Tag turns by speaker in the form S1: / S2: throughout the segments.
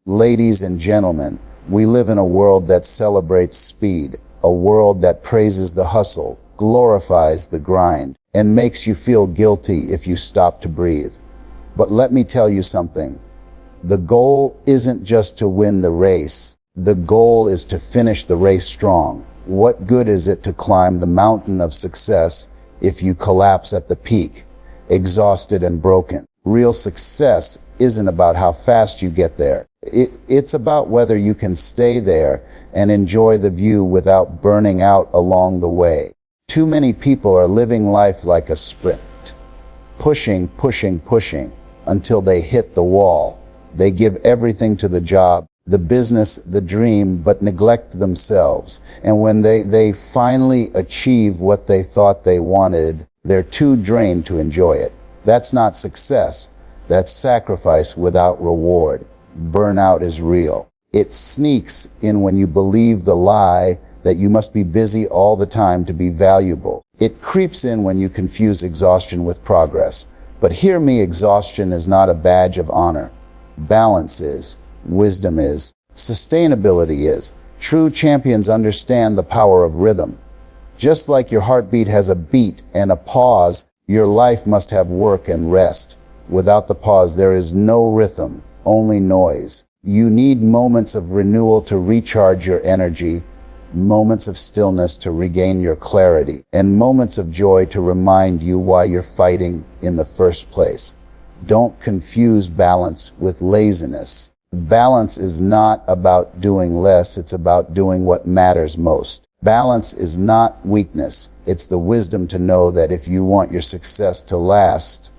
S1: Ladies and gentlemen, we live in a world that celebrates speed, a world that praises the hustle, glorifies the grind, and makes you feel guilty if you stop to breathe. But let me tell you something. The goal isn't just to win the race. The goal is to finish the race strong. What good is it to climb the mountain of success if you collapse at the peak, exhausted and broken? Real success isn't about how fast you get there. It's about whether you can stay there and enjoy the view without burning out along the way. Too many people are living life like a sprint, pushing until they hit the wall. They give everything to the job, the business, the dream, but neglect themselves. And when they finally achieve what they thought they wanted, they're too drained to enjoy it. That's not success. That's sacrifice without reward. Burnout is real. It sneaks in when you believe the lie that you must be busy all the time to be valuable. It creeps in when you confuse exhaustion with progress. But hear me, exhaustion is not a badge of honor. Balance is. Wisdom is. Sustainability is. True champions understand the power of rhythm. Just like your heartbeat has a beat and a pause, your life must have work and rest. Without the pause, there is no rhythm, only noise. You need moments of renewal to recharge your energy, moments of stillness to regain your clarity, and moments of joy to remind you why you're fighting in the first place. Don't confuse balance with laziness. Balance is not about doing less, it's about doing what matters most. Balance is not weakness, it's the wisdom to know that if you want your success to last,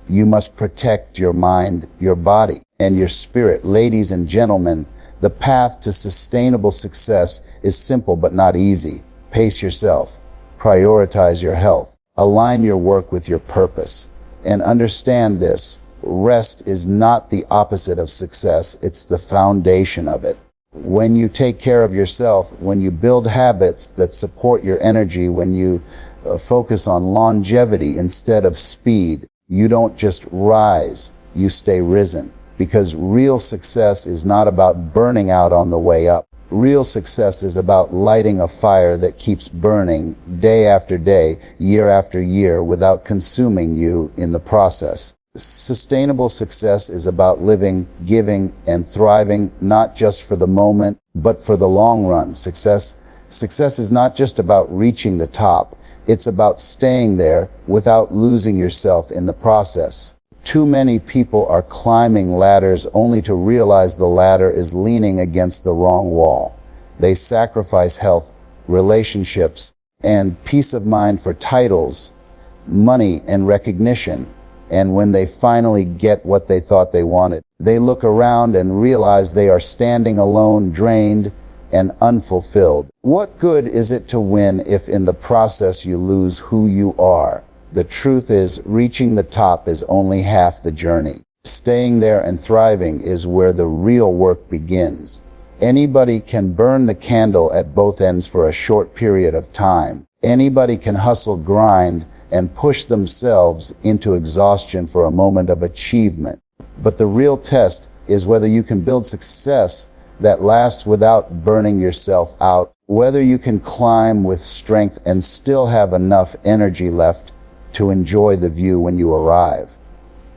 S1: you must protect your mind, your body, and your spirit. Ladies and gentlemen, the path to sustainable success is simple but not easy. Pace yourself, prioritize your health, align your work with your purpose, and understand this. Rest is not the opposite of success, it's the foundation of it. When you take care of yourself, when you build habits that support your energy, when you focus on longevity instead of speed, you don't just rise, you stay risen. Because real success is not about burning out on the way up. Real success is about lighting a fire that keeps burning day after day, year after year, without consuming you in the process. Sustainable success is about living, giving, and thriving, not just for the moment, but for the long run. Success is not just about reaching the top. It's about staying there without losing yourself in the process. Too many people are climbing ladders only to realize the ladder is leaning against the wrong wall. They sacrifice health, relationships, and peace of mind for titles, money, and recognition. And when they finally get what they thought they wanted, they look around and realize they are standing alone, drained, and unfulfilled. What good is it to win if in the process you lose who you are? The truth is, reaching the top is only half the journey. Staying there and thriving is where the real work begins. Anybody can burn the candle at both ends for a short period of time. Anybody can hustle, grind, and push themselves into exhaustion for a moment of achievement. But the real test is whether you can build success that lasts without burning yourself out, whether you can climb with strength and still have enough energy left to enjoy the view when you arrive.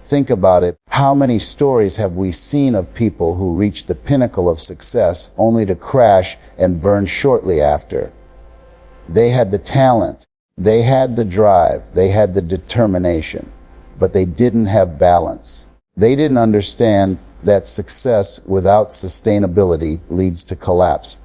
S1: Think about it. How many stories have we seen of people who reach the pinnacle of success only to crash and burn shortly after? They had the talent, they had the drive, they had the determination, but they didn't have balance. They didn't understand that success without sustainability leads to collapse.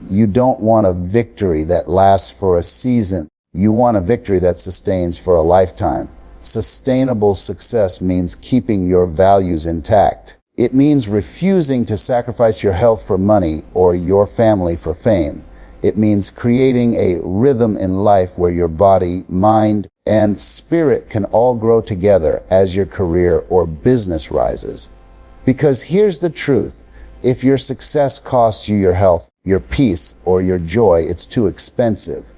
S1: You don't want a victory that lasts for a season. You want a victory that sustains for a lifetime. Sustainable success means keeping your values intact. It means refusing to sacrifice your health for money or your family for fame. It means creating a rhythm in life where your body, mind, and spirit can all grow together as your career or business rises. Because here's the truth. If your success costs you your health, your peace, or your joy, it's too expensive.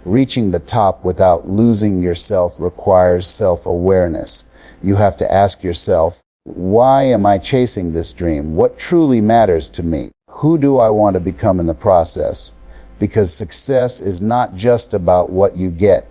S1: Reaching the top without losing yourself requires self-awareness. You have to ask yourself, Why am I chasing this dream? What truly matters to me? Who do I want to become in the process? Because success is not just about what you get.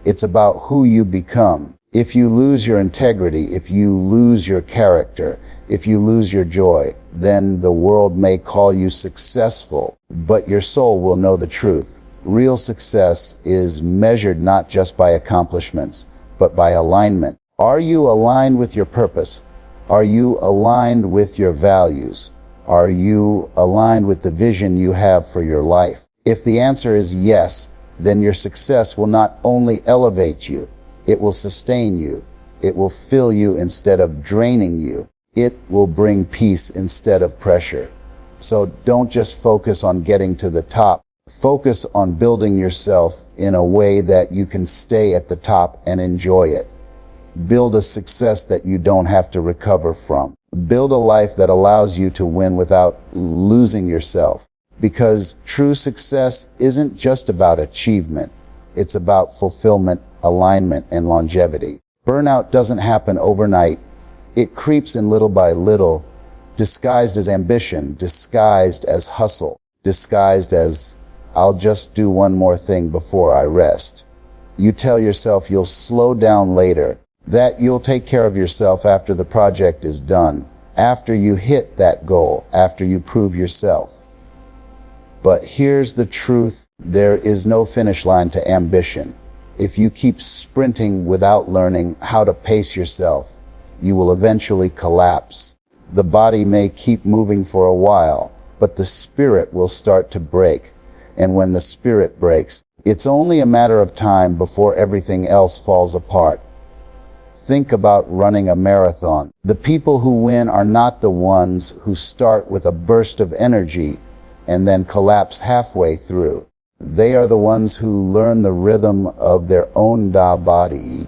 S1: It's about who you become. If you lose your integrity, if you lose your character, if you lose your joy, then the world may call you successful, but your soul will know the truth. Real success is measured not just by accomplishments, but by alignment. Are you aligned with your purpose? Are you aligned with your values? Are you aligned with the vision you have for your life? If the answer is yes, then your success will not only elevate you, it will sustain you. It will fill you instead of draining you. It will bring peace instead of pressure. So don't just focus on getting to the top. Focus on building yourself in a way that you can stay at the top and enjoy it. Build a success that you don't have to recover from. Build a life that allows you to win without losing yourself. Because true success isn't just about achievement. It's about fulfillment, alignment, and longevity. Burnout doesn't happen overnight. It creeps in little by little, disguised as ambition, disguised as hustle, disguised as, I'll just do one more thing before I rest. You tell yourself you'll slow down later, that you'll take care of yourself after the project is done, after you hit that goal, after you prove yourself. But here's the truth, there is no finish line to ambition. If you keep sprinting without learning how to pace yourself, you will eventually collapse. The body may keep moving for a while, but the spirit will start to break. And when the spirit breaks, it's only a matter of time before everything else falls apart. Think about running a marathon. The people who win are not the ones who start with a burst of energy and then collapse halfway through. They are the ones who learn the rhythm of their own body,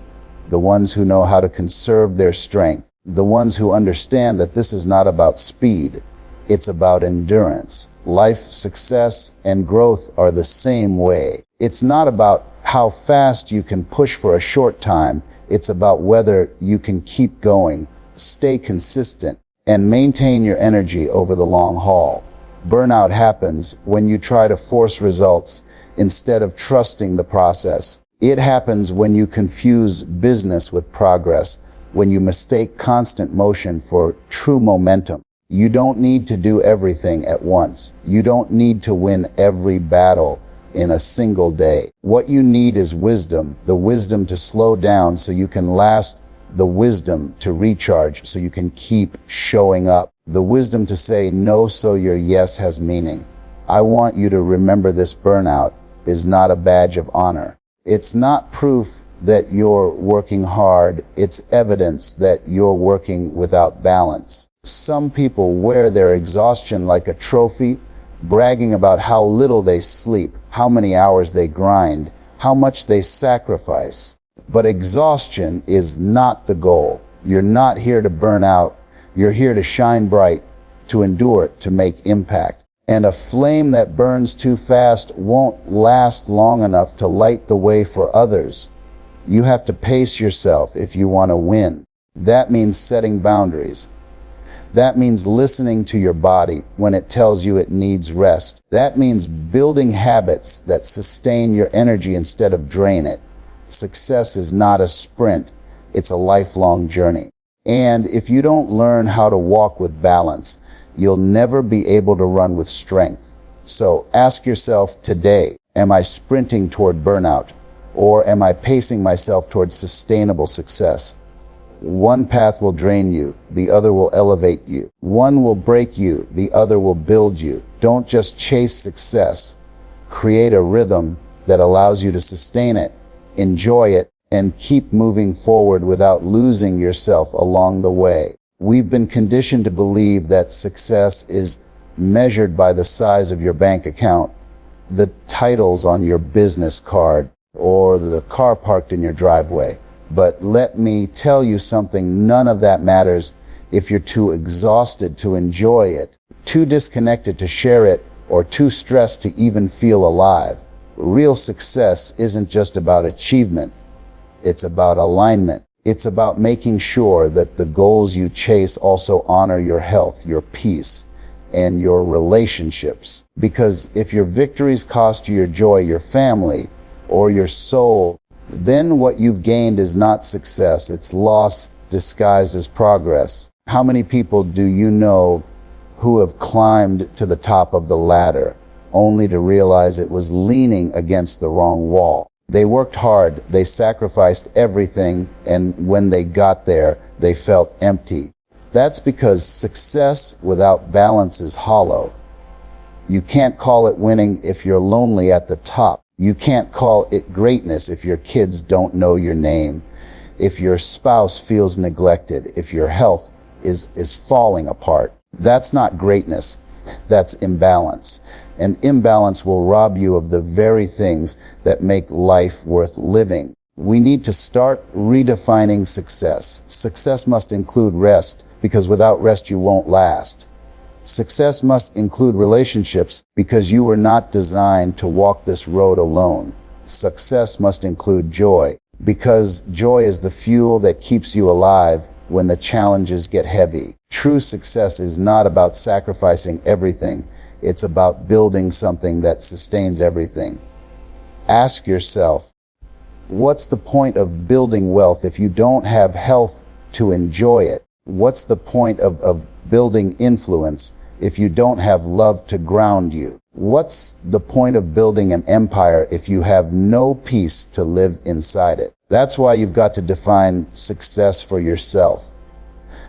S1: the ones who know how to conserve their strength, the ones who understand that this is not about speed, it's about endurance. Life, success, and growth are the same way. It's not about how fast you can push for a short time, it's about whether you can keep going, stay consistent, and maintain your energy over the long haul. Burnout happens when you try to force results instead of trusting the process. It happens when you confuse business with progress, when you mistake constant motion for true momentum. You don't need to do everything at once. You don't need to win every battle in a single day. What you need is wisdom, the wisdom to slow down so you can last, the wisdom to recharge so you can keep showing up, the wisdom to say no so your yes has meaning. I want you to remember this: burnout is not a badge of honor. It's not proof that you're working hard, it's evidence that you're working without balance. Some people wear their exhaustion like a trophy, bragging about how little they sleep, how many hours they grind, how much they sacrifice. But exhaustion is not the goal. You're not here to burn out. You're here to shine bright, to endure, to make impact. And a flame that burns too fast won't last long enough to light the way for others. You have to pace yourself if you want to win. That means setting boundaries. That means listening to your body when it tells you it needs rest. That means building habits that sustain your energy instead of drain it. Success is not a sprint, it's a lifelong journey. And if you don't learn how to walk with balance, you'll never be able to run with strength. So ask yourself today, am I sprinting toward burnout? Or am I pacing myself toward sustainable success? One path will drain you, the other will elevate you. One will break you, the other will build you. Don't just chase success. Create a rhythm that allows you to sustain it, enjoy it, and keep moving forward without losing yourself along the way. We've been conditioned to believe that success is measured by the size of your bank account, the titles on your business card, or the car parked in your driveway. But let me tell you something, none of that matters if you're too exhausted to enjoy it, too disconnected to share it, or too stressed to even feel alive. Real success isn't just about achievement, it's about alignment. It's about making sure that the goals you chase also honor your health, your peace, and your relationships. Because if your victories cost you your joy, your family, or your soul, then what you've gained is not success, it's loss disguised as progress. How many people do you know who have climbed to the top of the ladder only to realize it was leaning against the wrong wall? They worked hard, they sacrificed everything, and when they got there, they felt empty. That's because success without balance is hollow. You can't call it winning if you're lonely at the top. You can't call it greatness if your kids don't know your name, if your spouse feels neglected, if your health is falling apart. That's not greatness, that's imbalance. And imbalance will rob you of the very things that make life worth living. We need to start redefining success. Success must include rest, because without rest you won't last. Success must include relationships, because you were not designed to walk this road alone. Success must include joy, because joy is the fuel that keeps you alive when the challenges get heavy. True success is not about sacrificing everything. It's about building something that sustains everything. Ask yourself, what's the point of building wealth if you don't have health to enjoy it? What's the point of building influence if you don't have love to ground you? What's the point of building an empire if you have no peace to live inside it? That's why you've got to define success for yourself.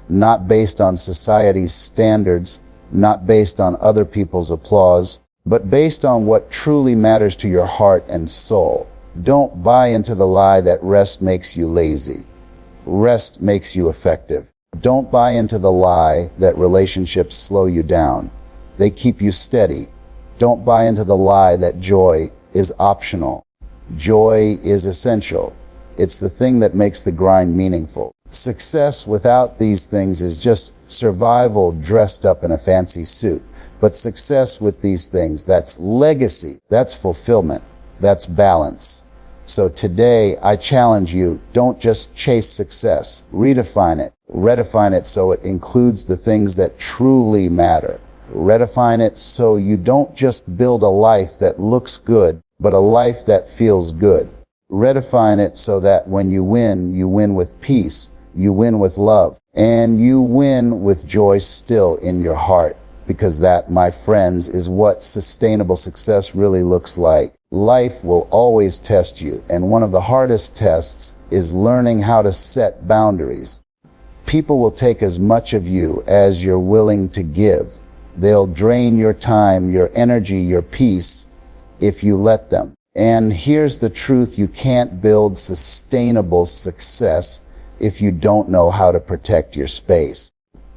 S1: Not based on society's standards, not based on other people's applause, but based on what truly matters to your heart and soul. Don't buy into the lie that rest makes you lazy. Rest makes you effective. Don't buy into the lie that relationships slow you down. They keep you steady. Don't buy into the lie that joy is optional. Joy is essential. It's the thing that makes the grind meaningful. Success without these things is just survival dressed up in a fancy suit. But success with these things, that's legacy, that's fulfillment, that's balance. So today, I challenge you, don't just chase success, redefine it. Redefine it so it includes the things that truly matter. Redefine it so you don't just build a life that looks good, but a life that feels good. Redefine it so that when you win with peace, you win with love, and you win with joy still in your heart. Because that, my friends, is what sustainable success really looks like. Life will always test you, and one of the hardest tests is learning how to set boundaries. People will take as much of you as you're willing to give. They'll drain your time, your energy, your peace, if you let them. And here's the truth, you can't build sustainable success if you don't know how to protect your space.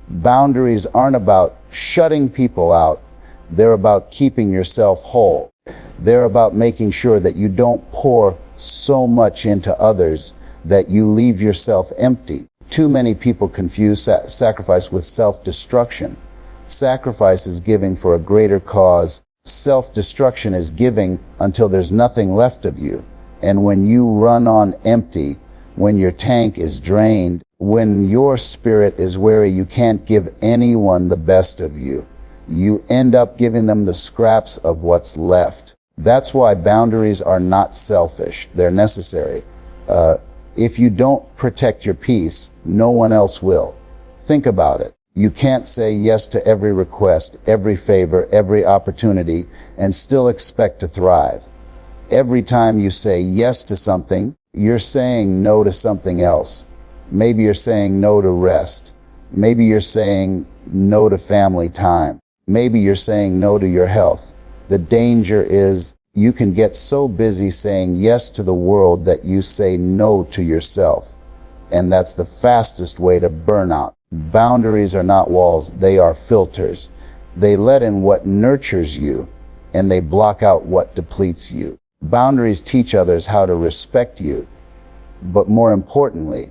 S1: Boundaries aren't about shutting people out. They're about keeping yourself whole. They're about making sure that you don't pour so much into others that you leave yourself empty. Too many people confuse sacrifice with self-destruction. Sacrifice is giving for a greater cause. Self-destruction is giving until there's nothing left of you. And when you run on empty, when your tank is drained, when your spirit is weary, you can't give anyone the best of you. You end up giving them the scraps of what's left. That's why boundaries are not selfish. They're necessary. If you don't protect your peace, no one else will. Think about it. You can't say yes to every request, every favor, every opportunity, and still expect to thrive. Every time you say yes to something, you're saying no to something else. Maybe you're saying no to rest. Maybe you're saying no to family time. Maybe you're saying no to your health. The danger is you can get so busy saying yes to the world that you say no to yourself. And that's the fastest way to burnout. Boundaries are not walls, they are filters. They let in what nurtures you, and they block out what depletes you. Boundaries teach others how to respect you, but more importantly,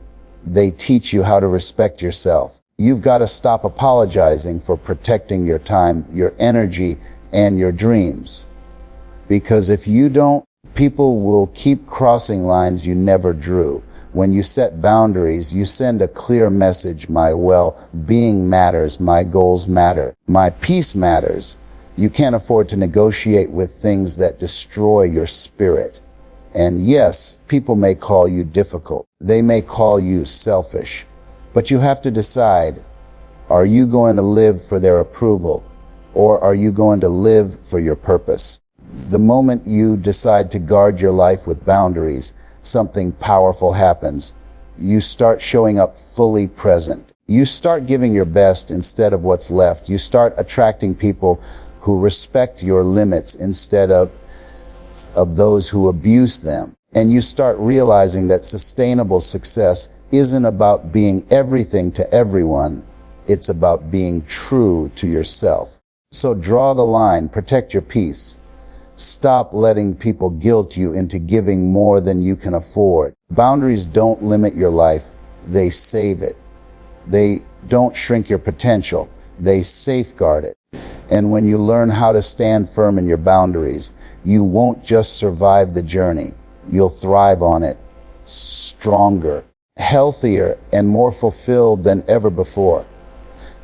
S1: they teach you how to respect yourself. You've got to stop apologizing for protecting your time, your energy, and your dreams. Because if you don't, people will keep crossing lines you never drew. When you set boundaries, you send a clear message: my well-being matters, my goals matter, my peace matters. You can't afford to negotiate with things that destroy your spirit. And yes, people may call you difficult. They may call you selfish. But you have to decide, are you going to live for their approval, or are you going to live for your purpose? The moment you decide to guard your life with boundaries, something powerful happens. You start showing up fully present. You start giving your best instead of what's left. You start attracting people who respect your limits instead of those who abuse them. And you start realizing that sustainable success isn't about being everything to everyone. It's about being true to yourself. So draw the line, protect your peace. Stop letting people guilt you into giving more than you can afford. Boundaries don't limit your life, they save it. They don't shrink your potential, they safeguard it. And when you learn how to stand firm in your boundaries, you won't just survive the journey, you'll thrive on it, stronger, healthier, and more fulfilled than ever before.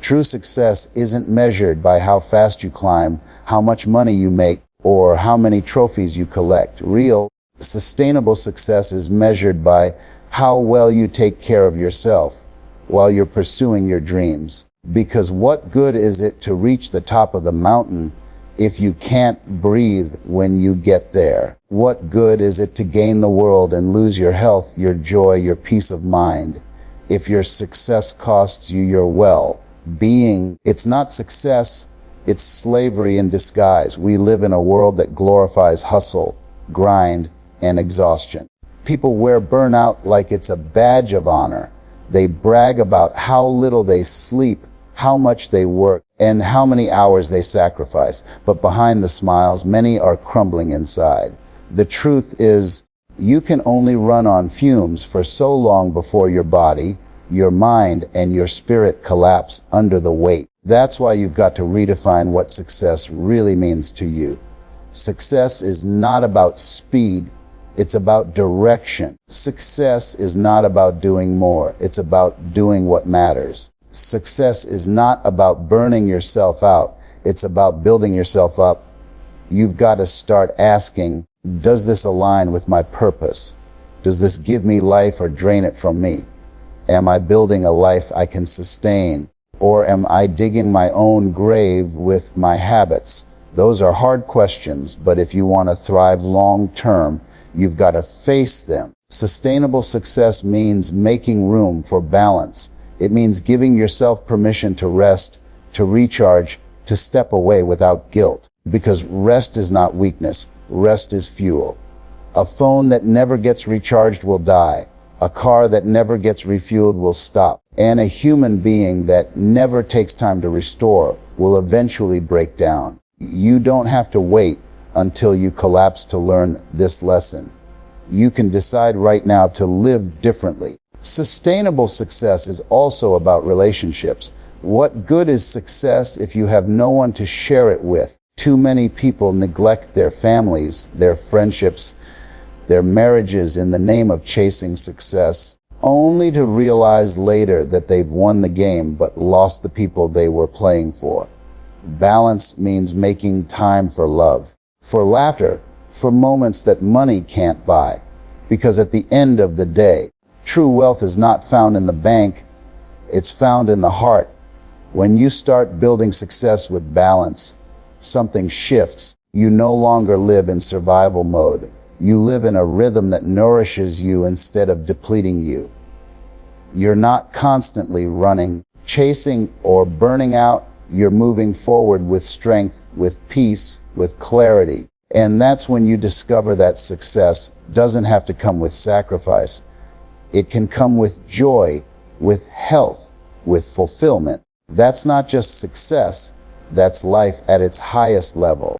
S1: True success isn't measured by how fast you climb, how much money you make, or how many trophies you collect. Real, sustainable success is measured by how well you take care of yourself while you're pursuing your dreams. Because what good is it to reach the top of the mountain if you can't breathe when you get there? What good is it to gain the world and lose your health, your joy, your peace of mind if your success costs you your well-being? It's not success. It's slavery in disguise. We live in a world that glorifies hustle, grind, and exhaustion. People wear burnout like it's a badge of honor. They brag about how little they sleep, how much they work, and how many hours they sacrifice. But behind the smiles, many are crumbling inside. The truth is, you can only run on fumes for so long before your body, your mind, and your spirit collapse under the weight. That's why you've got to redefine what success really means to you. Success is not about speed, it's about direction. Success is not about doing more, it's about doing what matters. Success is not about burning yourself out, it's about building yourself up. You've got to start asking, does this align with my purpose? Does this give me life or drain it from me? Am I building a life I can sustain? Or am I digging my own grave with my habits? Those are hard questions, but if you want to thrive long term, you've got to face them. Sustainable success means making room for balance. It means giving yourself permission to rest, to recharge, to step away without guilt. Because rest is not weakness, rest is fuel. A phone that never gets recharged will die. A car that never gets refueled will stop. And a human being that never takes time to restore will eventually break down. You don't have to wait until you collapse to learn this lesson. You can decide right now to live differently. Sustainable success is also about relationships. What good is success if you have no one to share it with? Too many people neglect their families, their friendships, their marriages in the name of chasing success, only to realize later that they've won the game but lost the people they were playing for. Balance means making time for love, for laughter, for moments that money can't buy. Because at the end of the day, true wealth is not found in the bank, it's found in the heart. When you start building success with balance, something shifts. You no longer live in survival mode. You live in a rhythm that nourishes you instead of depleting you. You're not constantly running, chasing, or burning out. You're moving forward with strength, with peace, with clarity. And that's when you discover that success doesn't have to come with sacrifice. It can come with joy, with health, with fulfillment. That's not just success, that's life at its highest level.